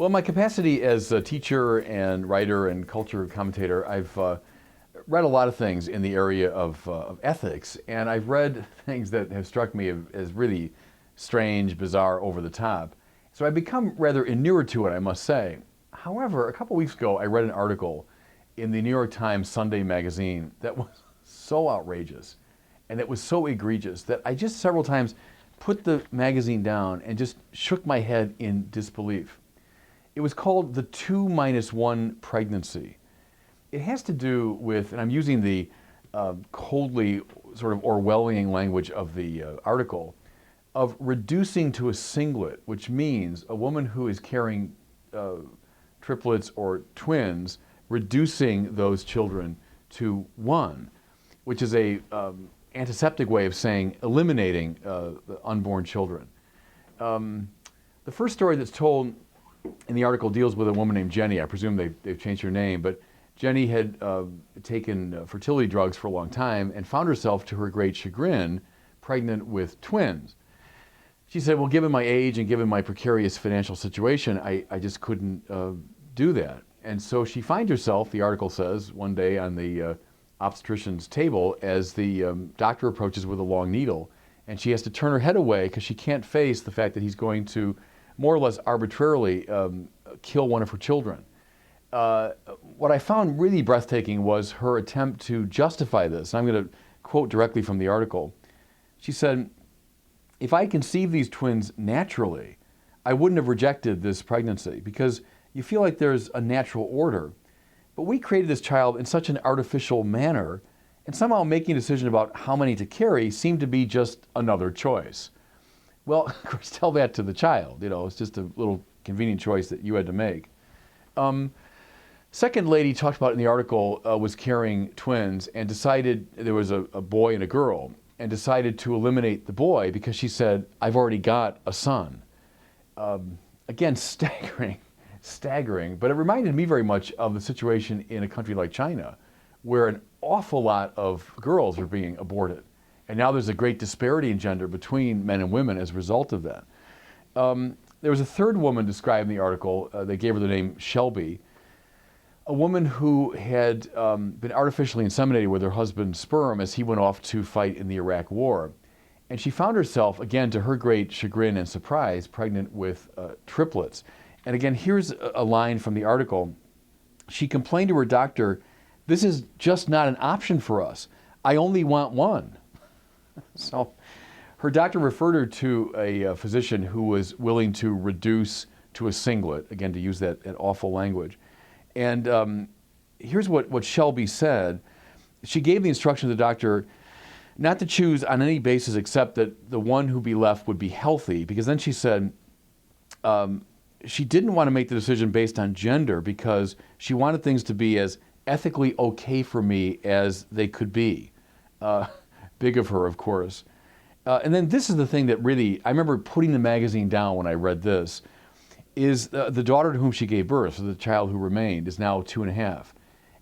Well, in my capacity as a teacher and writer and culture commentator, I've read a lot of things in the area of ethics, and I've read things that have struck me as really strange, bizarre, over the top. So I've become rather inured to it, I must say. However, a couple weeks ago, I read an article in the New York Times Sunday magazine that was so outrageous and that was so egregious that I just several times put the magazine down and just shook my head in disbelief. It was called the 2-1 pregnancy. It has to do with, and I'm using the coldly sort of Orwellian language of the article, of reducing to a singlet, which means a woman who is carrying triplets or twins, reducing those children to one, which is a antiseptic way of saying eliminating the unborn children. The first story that's told in the article deals with a woman named Jenny. I presume they've changed her name, but Jenny had taken fertility drugs for a long time and found herself, to her great chagrin, pregnant with twins. She said, well, given my age and given my precarious financial situation, I just couldn't do that. And so she finds herself, the article says, one day on the obstetrician's table as the doctor approaches with a long needle, and she has to turn her head away because she can't face the fact that he's going to more or less arbitrarily kill one of her children. What I found really breathtaking was her attempt to justify this. I'm going to quote directly from the article. She said, if I conceived these twins naturally, I wouldn't have rejected this pregnancy because you feel like there's a natural order. But we created this child in such an artificial manner, and somehow making a decision about how many to carry seemed to be just another choice. Well, of course, tell that to the child. You know, it's just a little convenient choice that you had to make. Second lady talked about in the article was carrying twins and decided there was a boy and a girl, and decided to eliminate the boy because she said, I've already got a son. Again, staggering, but it reminded me very much of the situation in a country like China, where an awful lot of girls are being aborted. And now there's a great disparity in gender between men and women as a result of that. There was a third woman described in the article. They gave her the name Shelby, a woman who had been artificially inseminated with her husband's sperm as he went off to fight in the Iraq War. And she found herself, again, to her great chagrin and surprise, pregnant with triplets. And again, here's a line from the article. She complained to her doctor, this is just not an option for us. I only want one. So her doctor referred her to a physician who was willing to reduce to a singlet, again, to use that awful language. And here's what Shelby said. She gave the instruction to the doctor not to choose on any basis except that the one who be left would be healthy, because then she said she didn't want to make the decision based on gender because she wanted things to be as ethically okay for me as they could be. Big of her, of course. And then this is the thing that really, I remember putting the magazine down when I read this, is the daughter to whom she gave birth, so the child who remained, is now 2.5.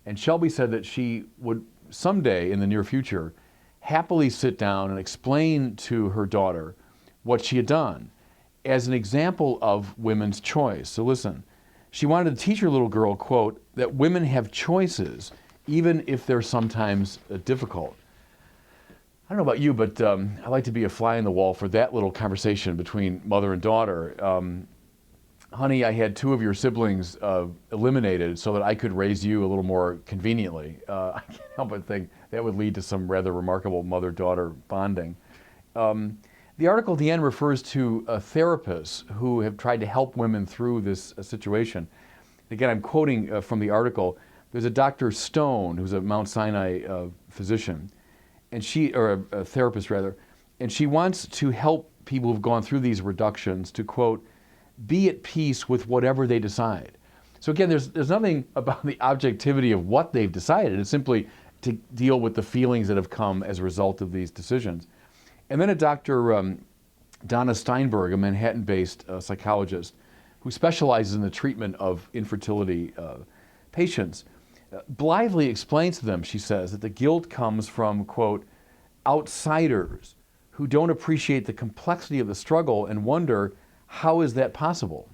And Shelby said that she would someday in the near future happily sit down and explain to her daughter what she had done as an example of women's choice. So listen, she wanted to teach her little girl, quote, that women have choices, even if they're sometimes difficult. I don't know about you, but I like to be a fly in the wall for that little conversation between mother and daughter. Honey, I had 2 of your siblings eliminated so that I could raise you a little more conveniently. I can't help but think that would lead to some rather remarkable mother-daughter bonding. The article at the end refers to therapists who have tried to help women through this situation. Again, I'm quoting from the article. There's a Dr. Stone, who's a Mount Sinai physician, and or a therapist rather, and she wants to help people who've gone through these reductions to, quote, be at peace with whatever they decide. So again, there's nothing about the objectivity of what they've decided. It's simply to deal with the feelings that have come as a result of these decisions. And then a Dr. Donna Steinberg, a Manhattan-based psychologist who specializes in the treatment of infertility patients, blithely explains to them, she says, that the guilt comes from, quote, outsiders who don't appreciate the complexity of the struggle and wonder, how is that possible?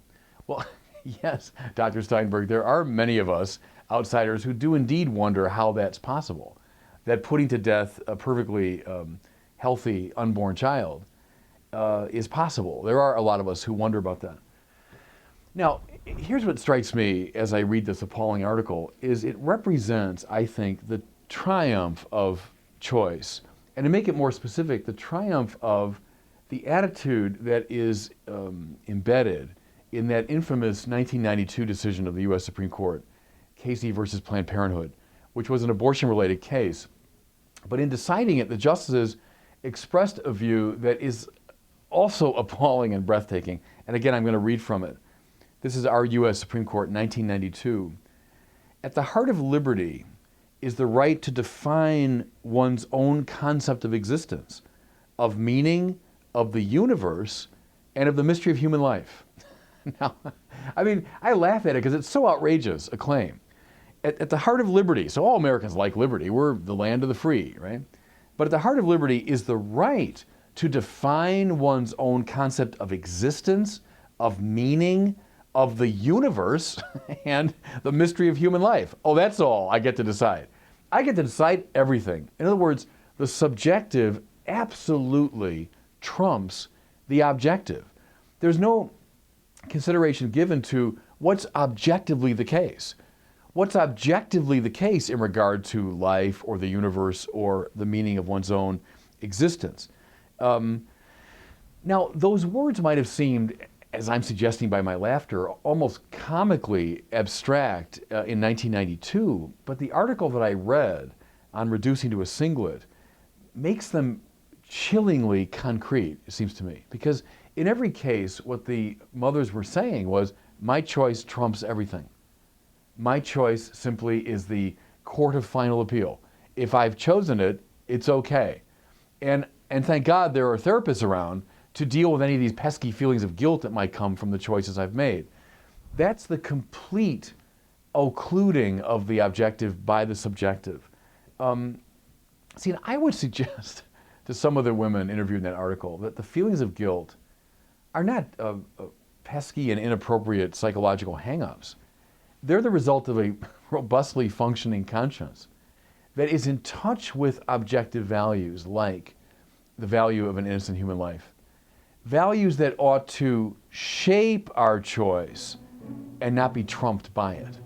Well, Yes, Dr. Steinberg, there are many of us outsiders who do indeed wonder how that's possible, that putting to death a perfectly healthy unborn child is possible. There are a lot of us who wonder about that. Now, here's what strikes me as I read this appalling article, is it represents, I think, the triumph of choice. And to make it more specific, the triumph of the attitude that is embedded in that infamous 1992 decision of the U.S. Supreme Court, Casey versus Planned Parenthood, which was an abortion-related case. But in deciding it, the justices expressed a view that is also appalling and breathtaking. And again, I'm going to read from it. This is our U.S. Supreme Court, 1992. At the heart of liberty is the right to define one's own concept of existence, of meaning, of the universe, and of the mystery of human life. Now, I mean, I laugh at it because it's so outrageous a claim. At the heart of liberty, so all Americans like liberty, we're the land of the free, right? But at the heart of liberty is the right to define one's own concept of existence, of meaning, of the universe, and the mystery of human life. Oh, that's all I get to decide. I get to decide everything. In other words, the subjective absolutely trumps the objective. There's no consideration given to what's objectively the case. What's objectively the case in regard to life or the universe or the meaning of one's own existence? Now, those words might have seemed, as I'm suggesting by my laughter, almost comically abstract in 1992, but the article that I read on reducing to a singlet makes them chillingly concrete, it seems to me. Because in every case, what the mothers were saying was, my choice trumps everything. My choice simply is the court of final appeal. If I've chosen it, it's okay. And thank God there are therapists around to deal with any of these pesky feelings of guilt that might come from the choices I've made. That's the complete occluding of the objective by the subjective. See, I would suggest to some of the women interviewed in that article that the feelings of guilt are not pesky and inappropriate psychological hang-ups. They're the result of a robustly functioning conscience that is in touch with objective values like the value of an innocent human life. Values that ought to shape our choice and not be trumped by it.